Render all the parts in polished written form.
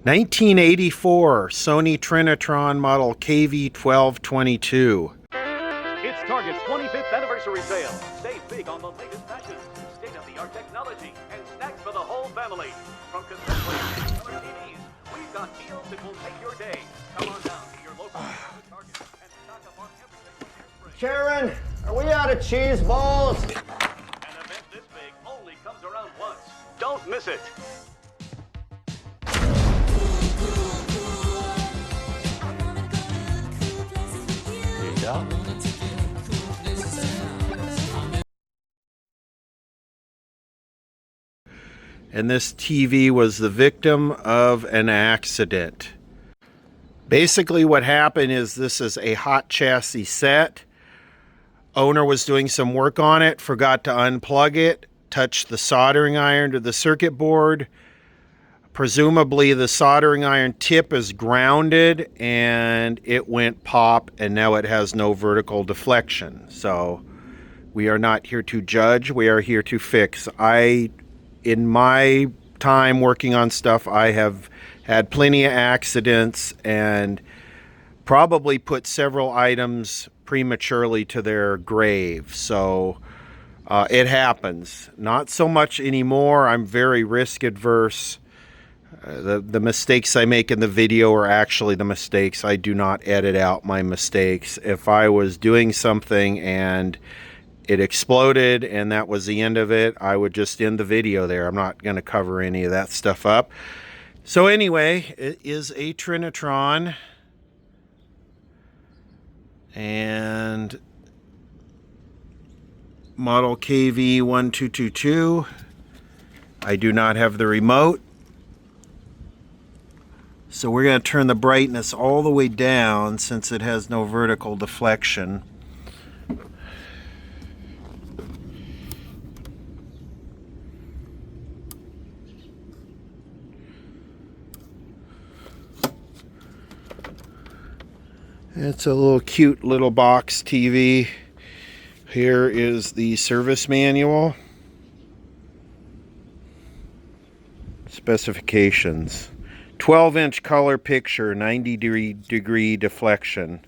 1984 Sony Trinitron model KV1222. It's Target's 25th anniversary sale. Save big on the latest fashions, state-of-the-art technology, and snacks for the whole family. From contemporary to color TVs, we've got deals that will make your day. Come on down to your local Target and stock up on everything with hairspray. Sharon, are we out of cheese balls? An event this big only comes around once. Don't miss it. And this TV was the victim of an accident. Basically what happened is this is a hot chassis set. Owner was doing some work on it, forgot to unplug it, touched the soldering iron to the circuit board. Presumably the soldering iron tip is grounded and it went pop, and now it has no vertical deflection. So we are not here to judge, we are here to fix. In my time working on stuff, I have had plenty of accidents and probably put several items prematurely to their grave. So it happens. Not so much anymore. I'm very risk adverse. The mistakes I make in the video are actually the mistakes. I do not edit out my mistakes. If I was doing something and it exploded and that was the end of it, I would just end the video there. I'm not going to cover any of that stuff up. So anyway, it is a Trinitron, and model KV1222. I do not have the remote, so we're going to turn the brightness all the way down since it has no vertical deflection. It's a little cute little box TV. Here is the service manual. Specifications. 12-inch color picture, 90-degree deflection.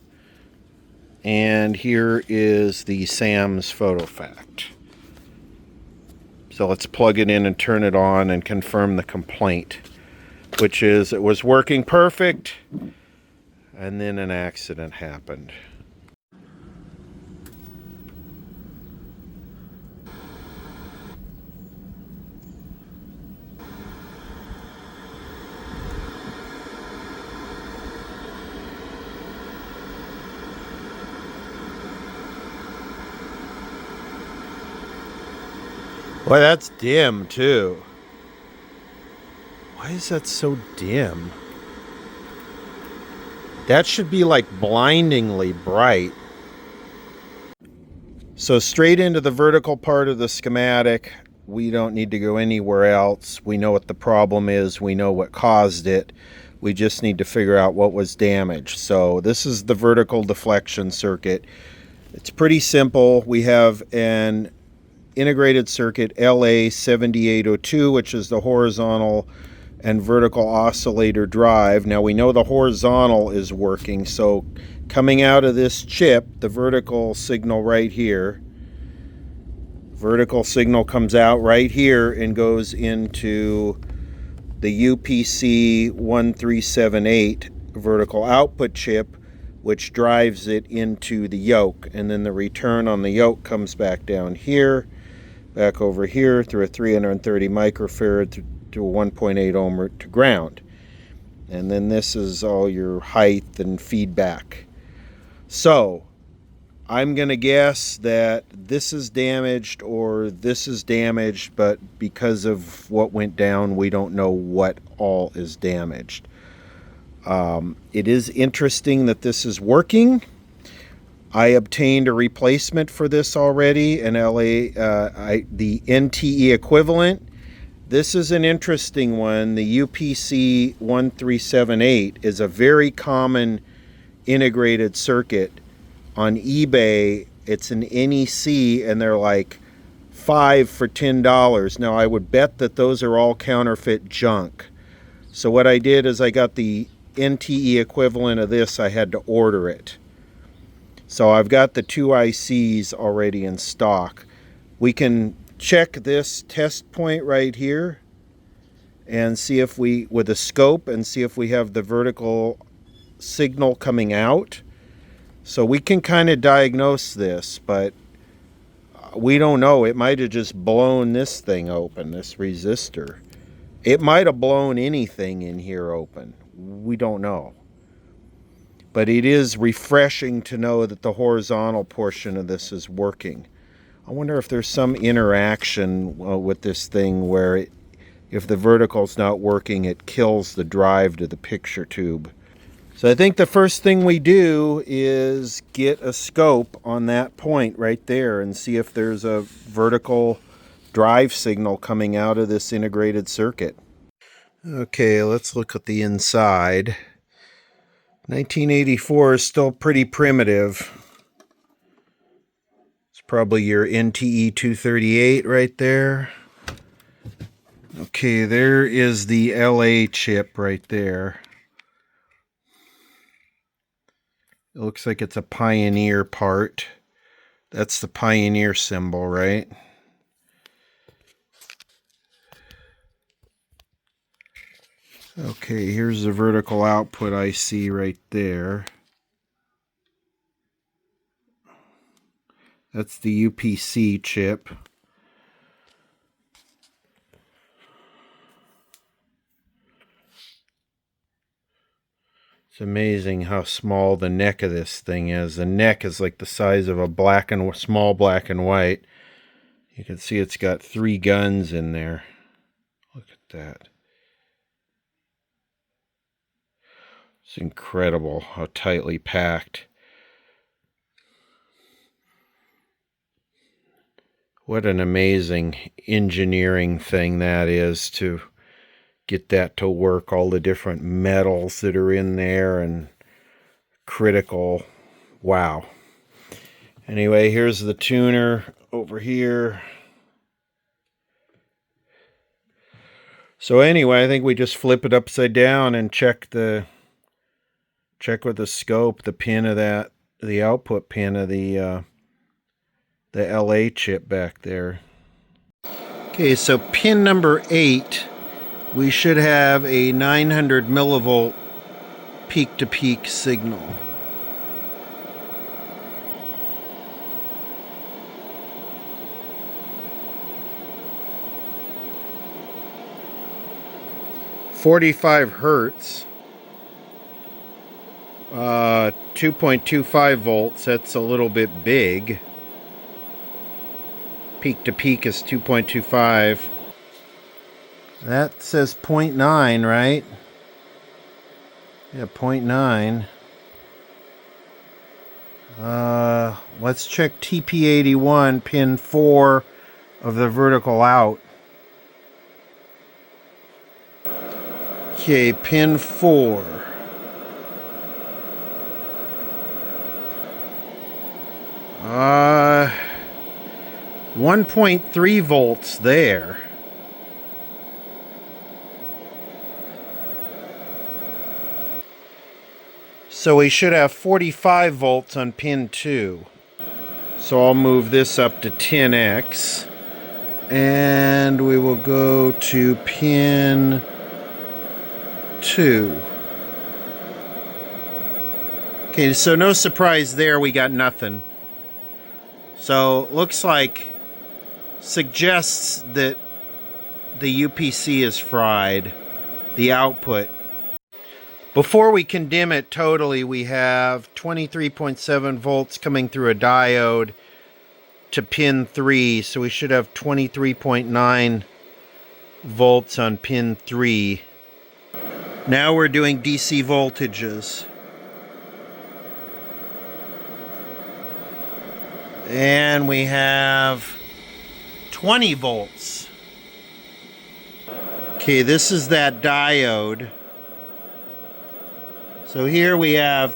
And here is the Sam's photo fact. So let's plug it in and turn it on and confirm the complaint, which is it was working perfect, and then an accident happened. Boy, that's dim too. Why is that so dim? That should be like blindingly bright. So straight into the vertical part of the schematic. We don't need to go anywhere else. We know what the problem is. We know what caused it. We just need to figure out what was damaged. So this is the vertical deflection circuit. It's pretty simple. We have an integrated circuit LA7802, which is the horizontal and vertical oscillator drive. Now we know the horizontal is working, so coming out of this chip, the vertical signal right here, vertical signal comes out right here and goes into the UPC 1378 vertical output chip, which drives it into the yoke, and then the return on the yoke comes back down here, back over here through a 330 microfarad to a 1.8 ohm to ground. And then this is all your height and feedback. So I'm going to guess that this is damaged or this is damaged, but because of what went down, we don't know what all is damaged. It is interesting that this is working. I obtained a replacement for this already, an the NTE equivalent. This is an interesting one. The UPC 1378 is a very common integrated circuit. On eBay, it's an NEC, and they're like 5 for $10. Now, I would bet that those are all counterfeit junk. So what I did is I got the NTE equivalent of this. I had to order it. So I've got the 2 ICs already in stock. We can check this test point right here and see if we, with a scope, and see if we have the vertical signal coming out. So we can kind of diagnose this, but we don't know. It might have just blown this thing open, this resistor. It might have blown anything in here open. We don't know. But it is refreshing to know that the horizontal portion of this is working. I wonder if there's some interaction with this thing where if the vertical's not working, it kills the drive to the picture tube. So I think the first thing we do is get a scope on that point right there and see if there's a vertical drive signal coming out of this integrated circuit. Okay, let's look at the inside. 1984 is still pretty primitive. It's probably your NTE 238 right there. Okay, there is the LA chip right there. It looks like it's a Pioneer part. That's the Pioneer symbol, right? Okay, here's the vertical output IC right there. That's the UPC chip. It's amazing how small the neck of this thing is. The neck is like the size of a small black and white. You can see it's got 3 guns in there. Look at that. It's incredible how tightly packed. What an amazing engineering thing that is to get that to work, all the different metals that are in there and critical. Wow. Anyway, here's the tuner over here. So anyway, I think we just flip it upside down and check with the scope the pin of that, the output pin of the LA chip back there. Okay, so pin number 8, we should have a 900 millivolt peak-to-peak signal. .45 hertz. 2.25 volts. That's a little bit big. Peak to peak is 2.25. That says 0.9, right? Yeah, 0.9. Let's check TP81, pin 4 of the vertical out. Okay, pin 4. 1.3 volts there. So we should have 45 volts on pin 2. So I'll move this up to 10x. And we will go to pin 2. Okay, so no surprise there, we got nothing. So looks like, suggests that the UPC is fried, the output. Before we can dim it totally, we have 23.7 volts coming through a diode to pin 3, so we should have 23.9 volts on pin 3. Now we're doing DC voltages. And we have 20 volts. Okay, this is that diode. So here we have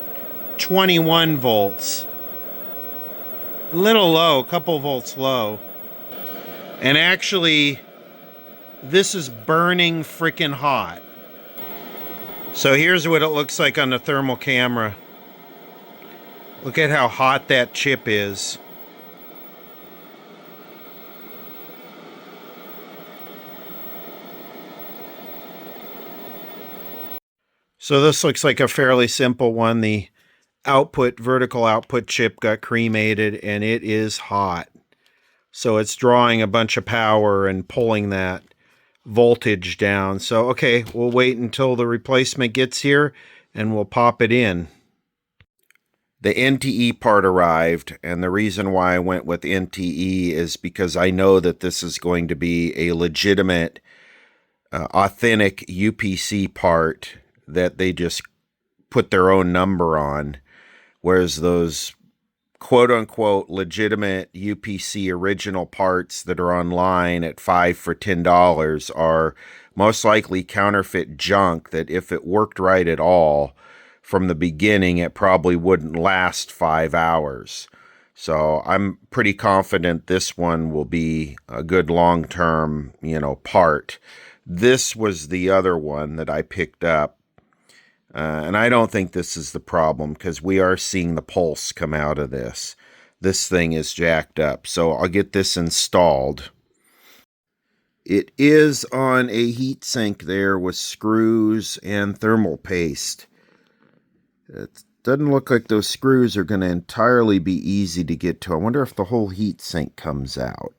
21 volts. A little low, a couple volts low. And actually, this is burning freaking hot. So here's what it looks like on the thermal camera. Look at how hot that chip is. So this looks like a fairly simple one. The vertical output chip got cremated and it is hot. So it's drawing a bunch of power and pulling that voltage down. So, okay, we'll wait until the replacement gets here and we'll pop it in. The NTE part arrived, and the reason why I went with NTE is because I know that this is going to be a legitimate, authentic UPC part that they just put their own number on, whereas those quote-unquote legitimate UPC original parts that are online at $5 for $10 are most likely counterfeit junk that if it worked right at all from the beginning, it probably wouldn't last 5 hours. So I'm pretty confident this one will be a good long-term, part. This was the other one that I picked up. And I don't think this is the problem because we are seeing the pulse come out of this. This thing is jacked up. So I'll get this installed. It is on a heatsink there with screws and thermal paste. It doesn't look like those screws are going to entirely be easy to get to. I wonder if the whole heatsink comes out.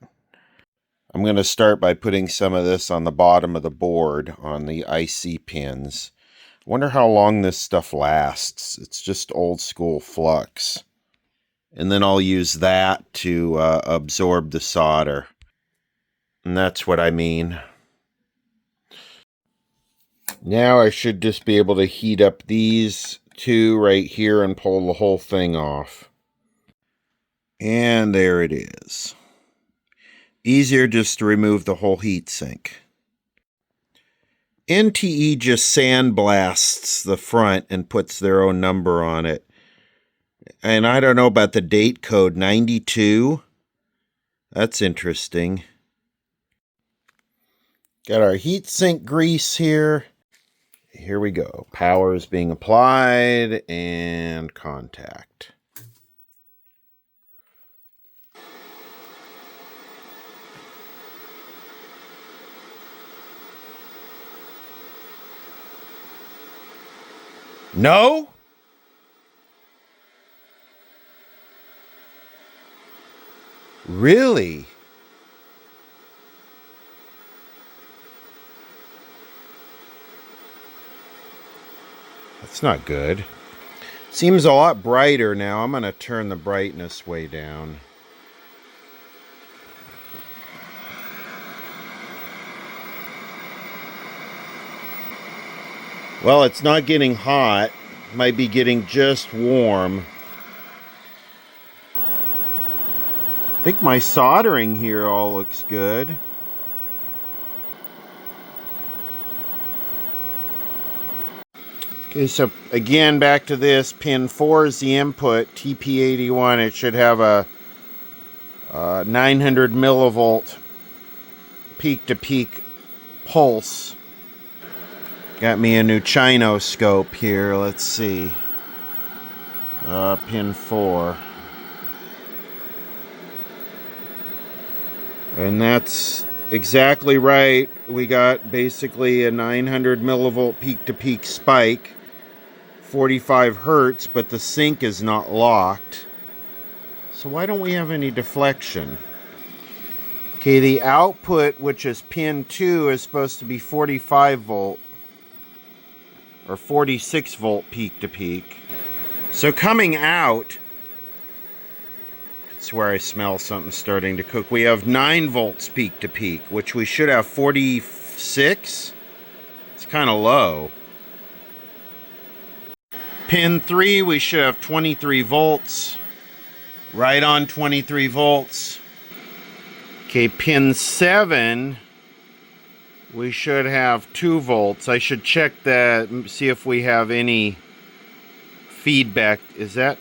I'm going to start by putting some of this on the bottom of the board on the IC pins. Wonder how long this stuff lasts. It's just old school flux. And then I'll use that to absorb the solder. And that's what I mean. Now I should just be able to heat up these two right here and pull the whole thing off. And there it is. Easier just to remove the whole heatsink. NTE just sandblasts the front and puts their own number on it. And I don't know about the date code, 92. That's interesting. Got our heatsink grease here. Here we go. Power is being applied and contact. No? Really? That's not good. Seems a lot brighter now. I'm going to turn the brightness way down. Well, it's not getting hot. It might be getting just warm. I think my soldering here all looks good. Okay, so again, back to this. Pin 4 is the input, TP81. It should have a 900 millivolt peak-to-peak pulse. Got me a new Chino scope here. Let's see. Pin 4. And that's exactly right. We got basically a 900 millivolt peak-to-peak spike. 45 hertz, but the sync is not locked. So why don't we have any deflection? Okay, the output, which is pin 2, is supposed to be 45 volt. Or 46 volt peak to peak. So coming out, that's where I smell something starting to cook. We have 9 volts peak to peak, which we should have 46. It's kind of low. Pin 3, we should have 23 volts. Right on 23 volts. Okay, pin 7, we should have 2 volts. I should check that and see if we have any feedback. Is that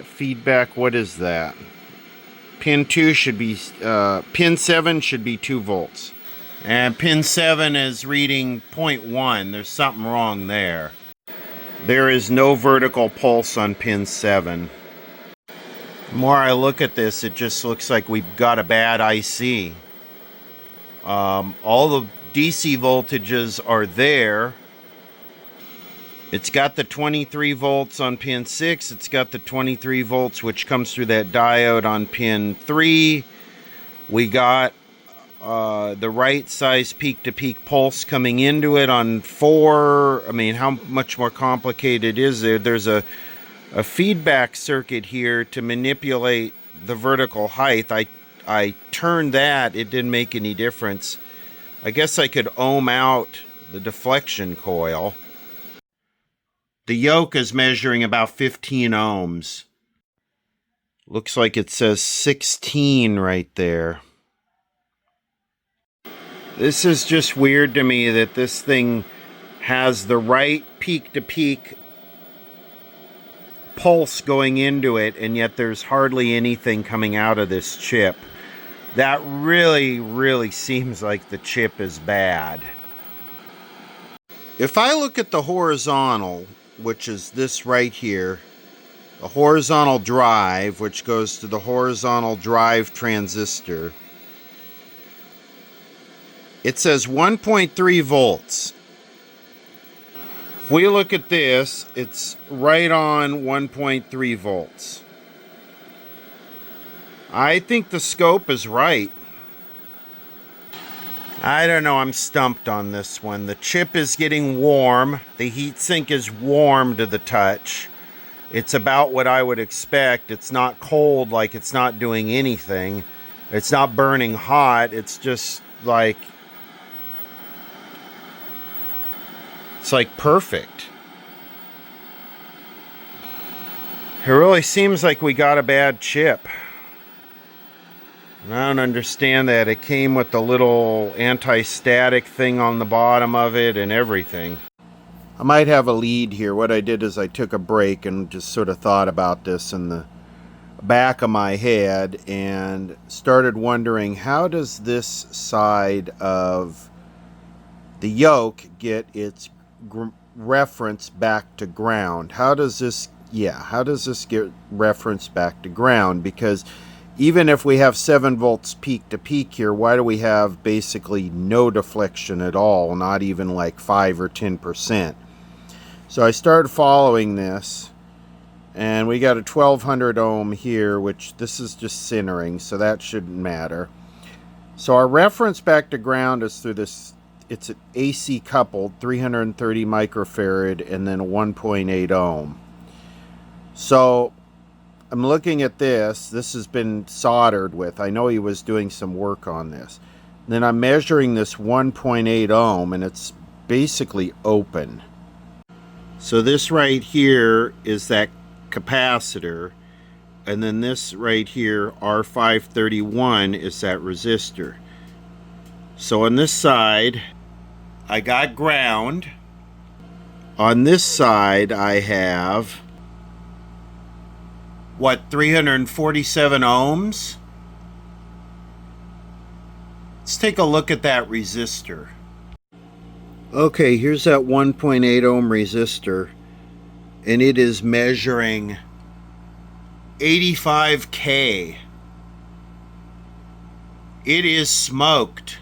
feedback? What is that? Pin 2 should be, pin 7 should be 2 volts. And pin 7 is reading 0.1. There's something wrong there. There is no vertical pulse on pin 7. The more I look at this, it just looks like we've got a bad IC. All the DC voltages are there. It's got the 23 volts on pin 6. It's got the 23 volts which comes through that diode on pin 3. We got the right size peak-to-peak pulse coming into it on 4. I mean, how much more complicated is there? There's a feedback circuit here to manipulate the vertical height. I turned that. It didn't make any difference. I guess I could ohm out the deflection coil. The yoke is measuring about 15 ohms. Looks like it says 16 right there. This is just weird to me that this thing has the right peak-to-peak pulse going into it, and yet there's hardly anything coming out of this chip. That really seems like the chip is bad. If I look at the horizontal, which is this right here, the horizontal drive, which goes to the horizontal drive transistor, it says 1.3 volts. If we look at this, it's right on 1.3 volts. I think the scope is right. I don't know, I'm stumped on this one. The chip is getting warm. The heatsink is warm to the touch. It's about what I would expect. It's not cold, like it's not doing anything. It's not burning hot. It's just like... it's like perfect. It really seems like we got a bad chip. I don't understand that. It came with the little anti-static thing on the bottom of it and everything. I might have a lead here. What I did is I took a break and just sort of thought about this in the back of my head and started wondering, how does this side of the yoke get its reference back to ground? How does this get reference back to ground? Because even if we have 7 volts peak to peak here, why do we have basically no deflection at all? Not even like 5 or 10%. So I started following this, and we got a 1200 ohm here, which this is just centering, so that shouldn't matter. So our reference back to ground is through this. It's an AC coupled 330 microfarad and then a 1.8 ohm. So I'm looking at this. This has been soldered with. I know he was doing some work on this. Then I'm measuring this 1.8 ohm, and it's basically open. So this right here is that capacitor, and then this right here, R531, is that resistor. So on this side, I got ground. On this side, I have, what, 347 ohms? Let's take a look at that resistor. Okay, here's that 1.8 ohm resistor, and it is measuring 85K. It is smoked.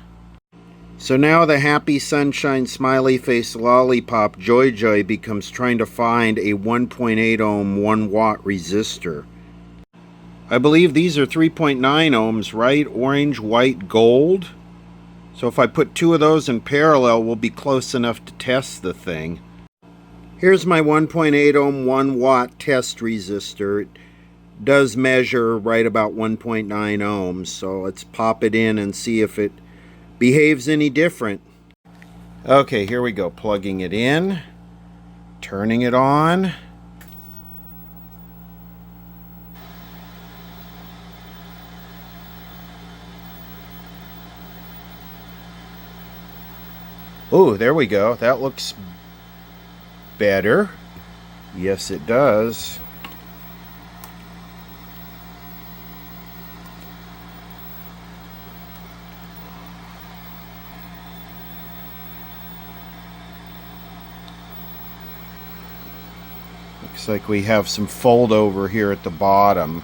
So now the happy sunshine smiley face lollipop Joy becomes trying to find a 1.8 ohm 1 watt resistor. I believe these are 3.9 ohms, right? Orange, white, gold. So if I put 2 of those in parallel, we'll be close enough to test the thing. Here's my 1.8 ohm 1 watt test resistor. It does measure right about 1.9 ohms. So let's pop it in and see if it behaves any different. Okay, here we go. Plugging it in, turning it on. Oh, there we go. That looks better. Yes, it does. Looks like we have some fold over here at the bottom.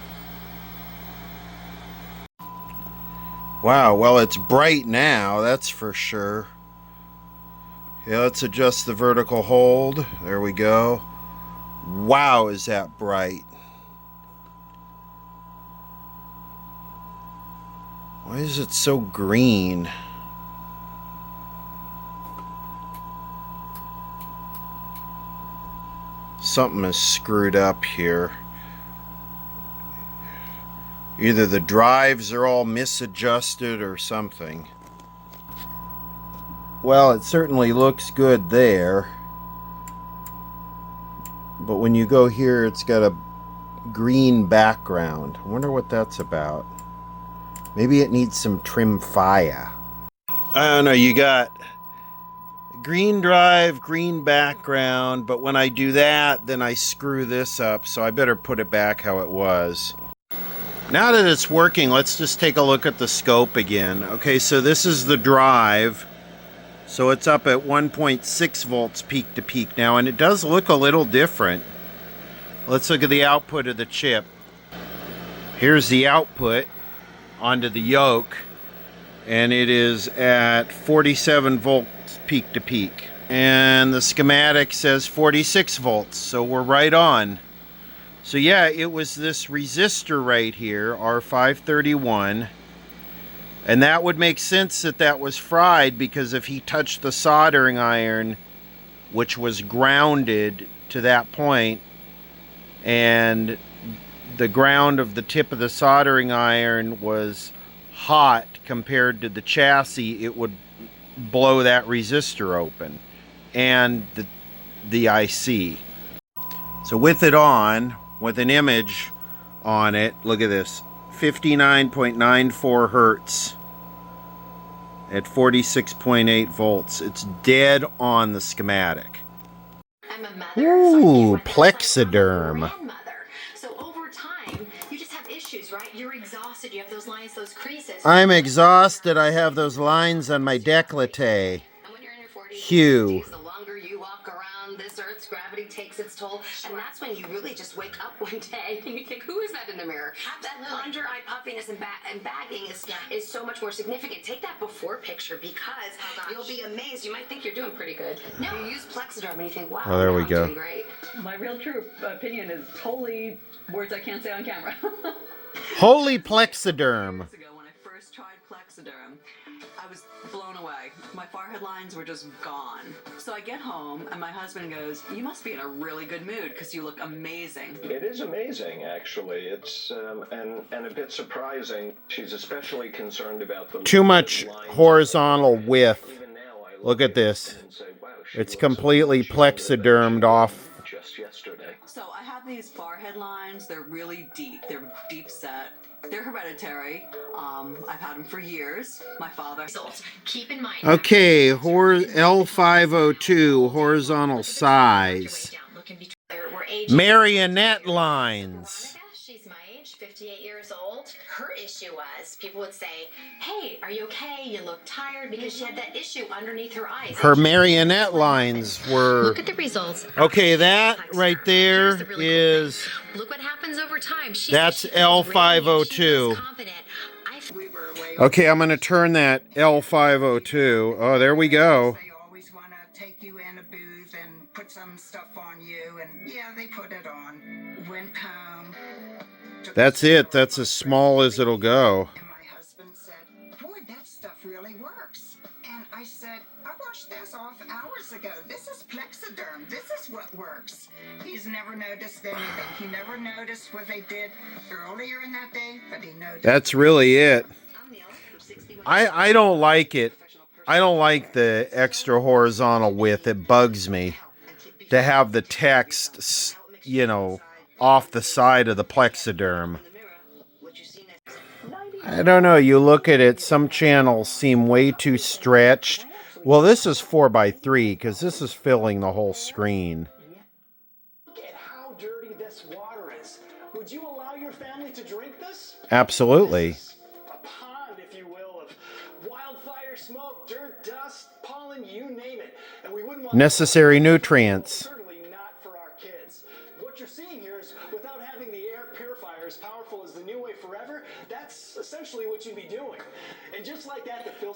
Wow, well, it's bright now, that's for sure. Yeah, let's adjust the vertical hold. There we go. Wow, is that bright. Why is it so green? Something is screwed up here. Either the drives are all misadjusted or something. Well, it certainly looks good there. But when you go here, it's got a green background. I wonder what that's about. Maybe it needs some trim fire. I don't know, you got green drive, green background, but when I do that, then I screw this up, so I better put it back how it was. Now that it's working, let's just take a look at the scope again. Okay, so this is the drive. So it's up at 1.6 volts peak to peak now, and it does look a little different. Let's look at the output of the chip. Here's the output onto the yoke, and it is at 47 volts peak to peak. And the schematic says 46 volts, so we're right on. So yeah, it was this resistor right here, R531, and that would make sense that that was fried, because if he touched the soldering iron, which was grounded to that point, and the ground of the tip of the soldering iron was hot compared to the chassis, it would blow that resistor open and the IC. So with it on, with an image on it, look at this, 59.94 hertz at 46.8 volts. It's dead on the schematic. I'm a mother, Ooh, Plexiderm. so over time, you just have issues, right? You're exhausted, you have those lines, those creases. I'm exhausted. I have those lines on my décolleté. And when you're in your 40s, Hugh. the longer you walk around, this Earth's gravity takes its toll, and that's when you really just wake up one day and you think, who is that in the mirror? That under-eye puffiness and bagging is so much more significant. Take that before picture, because you'll be amazed. You might think you're doing pretty good. No, you use Plexiderm and you think, wow, Oh, there we I'm go. doing great. My real true opinion is totally words I can't say on camera. Holy Plexiderm. Years ago, when I first tried Plexiderm, I was blown away. My forehead lines were just gone. So I get home and my husband goes, "You must be in a really good mood because you look amazing." It is amazing, actually. It's and a bit surprising. She's especially concerned about the Too much lines. horizontal width. Even now, I Look at this. and say, wow, she It's looks completely so much better than she plexidermed did off. just yesterday. So I have these forehead lines. They're really deep. They're deep set. They're hereditary. I've had them for years. My father. Keep in mind. Okay, L502, horizontal size. Marionette lines. She's my age, 58 years old. Her issue was, people would say, "Hey, are you okay? You look tired," because she had that issue underneath her eyes. Her marionette lines were... Look at the results. Okay, that right there is... Look what happens over time. That's L502. Okay, I'm going to turn that L502. Oh, there we go. They always want to take you in a booth and put some stuff on you, and yeah, they put it on. Went home. That's it. That's as small as it'll go. And my husband said, "Boy, that stuff really works." And I said, "I washed this off hours ago. This is Plexiderm. This is what works." He's never noticed anything. He never noticed what they did earlier in that day, but he noticed. That's really it. I don't like it. I don't like the extra horizontal width. It bugs me to have the text, you know, off the side of the Plexiderm. I don't know. You look at it, some channels seem way too stretched. Well, this is 4x3 because this is filling the whole screen. Look at how dirty this water is. Would you allow your family to drink this? Absolutely. A pond, if you will, of wildfire smoke, dirt, dust, pollen, you name it. And we wouldn't want Necessary nutrients. certainly not for our kids. What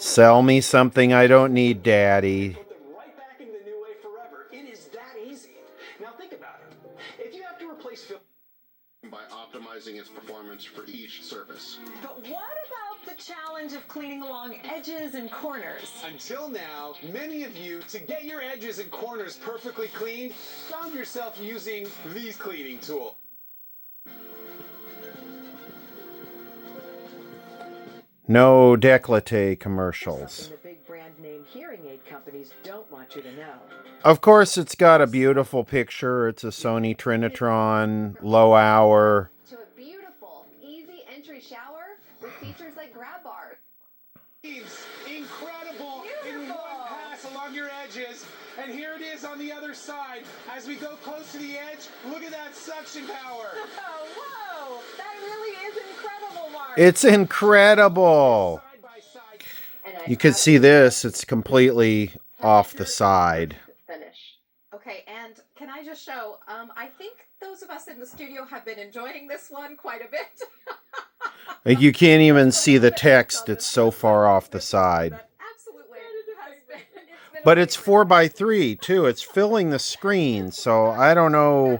Sell me something I don't need, Daddy. Put them right back into the new way forever. It is that easy. Now think about it. If you have to replace film by optimizing its performance for each surface. But what about the challenge of cleaning along edges and corners? Until now, many of you, to get your edges and corners perfectly cleaned, found yourself using these cleaning tools. No décolleté commercials. Something the big brand name hearing aid companies don't want you to know. Of course, it's got a beautiful picture. It's a Sony Trinitron, low hour. To a beautiful, easy entry shower with features like grab bar. Incredible in one pass along your edges. And here it is on the other side. As we go close to the edge, look at that suction power. Oh, whoa! That really is incredible, Mark. It's incredible. Side by side. You can see this. It's completely off the side. Finish. Okay, and can I just show, I think those of us in the studio have been enjoying this one quite a bit. Like, you can't even see the text. It's so far off the side. Absolutely. But it's 4x3 too. It's filling the screen. So I don't know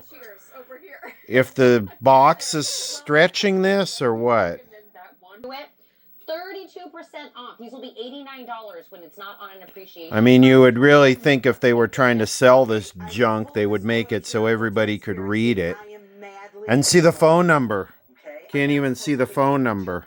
Over here. if the box is stretching this or what. 32% off. These will be $89 when it's not on an appreciation. I mean, you would really think if they were trying to sell this junk, they would make it so everybody could read it. And see the phone number. Can't even see the phone number.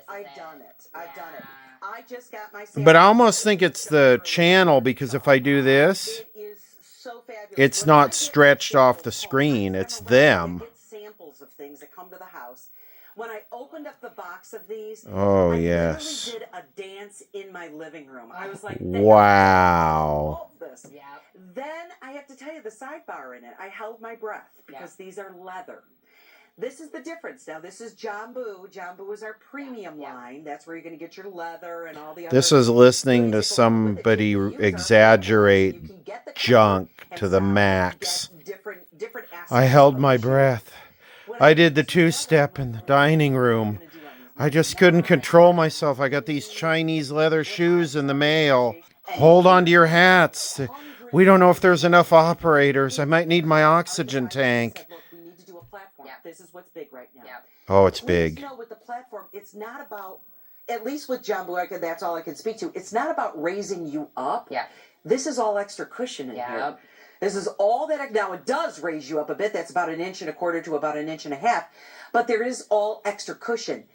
I've done it. I just got my. But I almost think it's the channel, because if I do this, It is so fabulous. it's not stretched off the screen. It's them. Get samples of things that come to the house. When I opened up the box of these, Oh, I yes. literally did a dance in my living room. I was like, Wow. This. Then I have to tell you the sidebar in it. I held my breath because these are leather. This is the difference. Now, this is Jambu. Jambu is our premium line. That's where you're going to get your leather and all the other. This is listening to somebody exaggerate junk to the max. I held my breath. I did the two-step in the dining room. I just couldn't control myself. I got these Chinese leather shoes in the mail. Hold on to your hats. We don't know if there's enough operators. I might need my oxygen tank. We need to do a platform. This is what's big right now. Oh, it's Please big. know with the platform, it's not about, at least with Jambu, that's all I can speak to. It's not about raising you up. This is all extra cushion in here. This is all that. Now, it does raise you up a bit. That's about 1.25 inches to about 1.5 inches. But there is all extra cushion.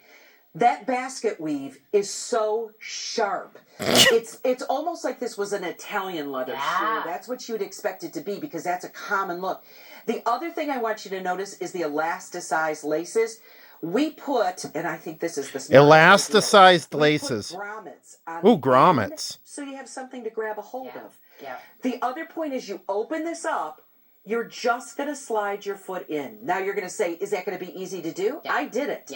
That basket weave is so sharp. It's almost like this was an Italian leather shoe. That's what you'd expect it to be, because that's a common look. The other thing I want you to notice is the elasticized laces. We put, and I think this is the smartest idea, Elasticized we laces. put grommets on Ooh, the grommets. end, so you have something to grab a hold of. The other point is, you open this up, you're just going to slide your foot in. Now you're going to say, is that going to be easy to do? I did it.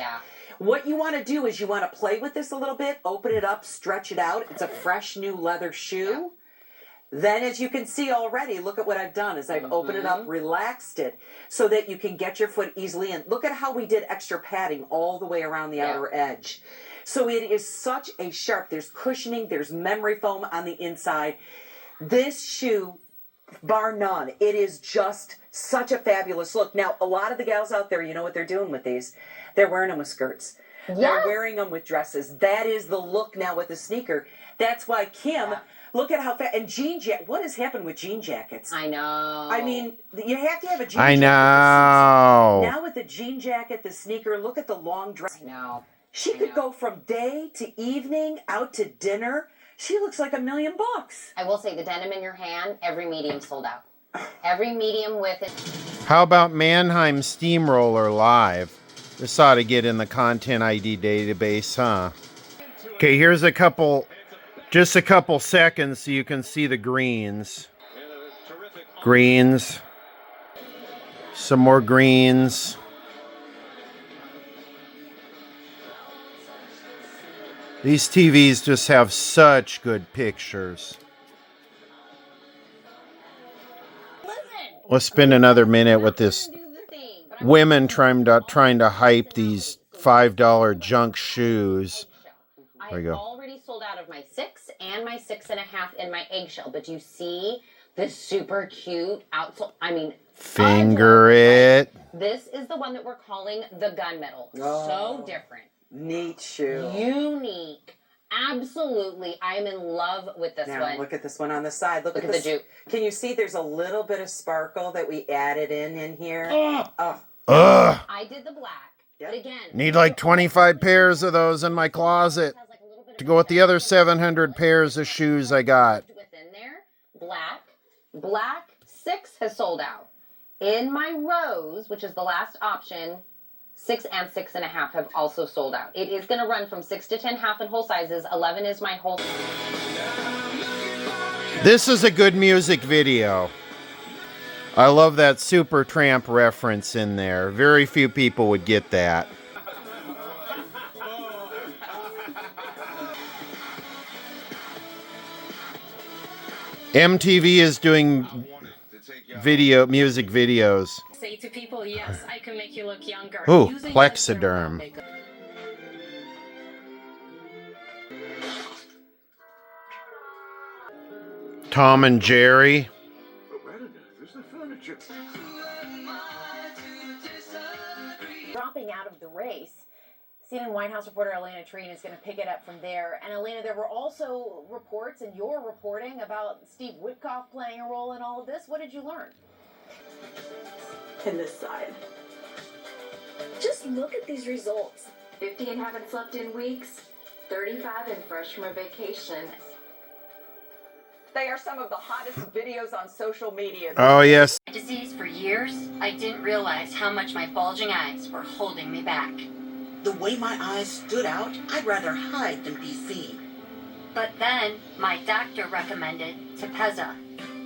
What you want to do is you want to play with this a little bit, open it up, stretch it out. It's a fresh new leather shoe. Then, as you can see already, look at what I've done is I've opened it up, relaxed it, so that you can get your foot easily in. Look at how we did extra padding all the way around the outer edge. So it is such a sharp, there's cushioning, there's memory foam on the inside. This shoe, bar none, it is just such a fabulous look. Now, a lot of the gals out there, you know what they're doing with these? They're wearing them with skirts. They're wearing them with dresses. That is the look now with the sneaker. That's why Kim, look at how fast, and jean jacket, what has happened with jean jackets? I know. I mean, you have to have a jean I jacket. know. Now with the jean jacket, the sneaker, look at the long dress. I know. She could go from day to evening, out to dinner. She looks like $1 million. I will say, the denim in your hand, every medium sold out. Every medium with it. How about Mannheim Steamroller Live? This ought to get in the Content ID database, huh? Okay, here's just a couple seconds so you can see the greens. Greens. Some more greens. These TVs just have such good pictures. Let's spend another minute with this women trying to hype these $5 junk shoes. There we go. Already sold out of my 6.5 in my eggshell. But you see this super cute outsole? I mean, Finger it. this is the one that we're calling the gunmetal. So different. Neat shoe. Unique. Absolutely. I'm in love with this Now, one. look at this one on the side. Look at the juke. Can you see there's a little bit of sparkle that we added in here? Ugh. I did the black. But again, Need like 25 pairs of those in my closet to go with the other 700 pairs of shoes I got. within there, black 6 has sold out. In my rose, which is the last option, 6 and 6.5 have also sold out. It is going to run from 6 to 10 half and whole sizes. 11 is my whole. This is a good music video. I love that Super Tramp reference in there. Very few people would get that. MTV is doing music videos. Say to people, yes, I can make you look younger. Ooh, Using Plexiderm. makeup. Tom and Jerry. Dropping out of the race. CNN White House reporter Elena Trine is going to pick it up from there. And Elena, there were also reports in your reporting about Steve Witkoff playing a role in all of this. What did you learn? And this side. Just look at these results. 50 and haven't slept in weeks. 35 and fresh from a vacation. They are some of the hottest videos on social media. Oh, yes. Disease for years, I didn't realize how much my bulging eyes were holding me back. The way my eyes stood out, I'd rather hide than be seen. But then my doctor recommended Tepezza.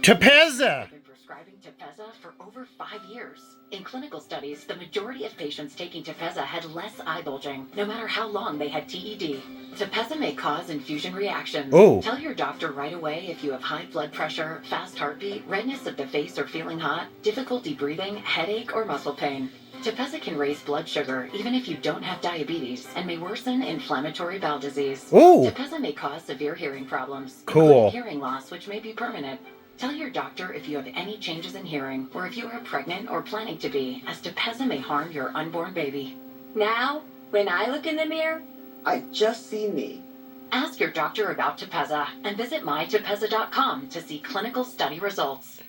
Tepezza! I've been prescribing Tepezza for over 5 years. In clinical studies, the majority of patients taking Tepezza had less eye bulging, no matter how long they had TED. Tepezza may cause infusion reactions. Oh. Tell your doctor right away if you have high blood pressure, fast heartbeat, redness of the face or feeling hot, difficulty breathing, headache, or muscle pain. Tepezza can raise blood sugar even if you don't have diabetes and may worsen inflammatory bowel disease. Ooh. Tepezza may cause severe hearing problems, Cool. including hearing loss, which may be permanent. Tell your doctor if you have any changes in hearing or if you are pregnant or planning to be, as Tepezza may harm your unborn baby. Now, when I look in the mirror, I just see me. Ask your doctor about Tepezza and visit mytepezza.com to see clinical study results.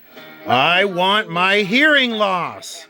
I want my hearing loss.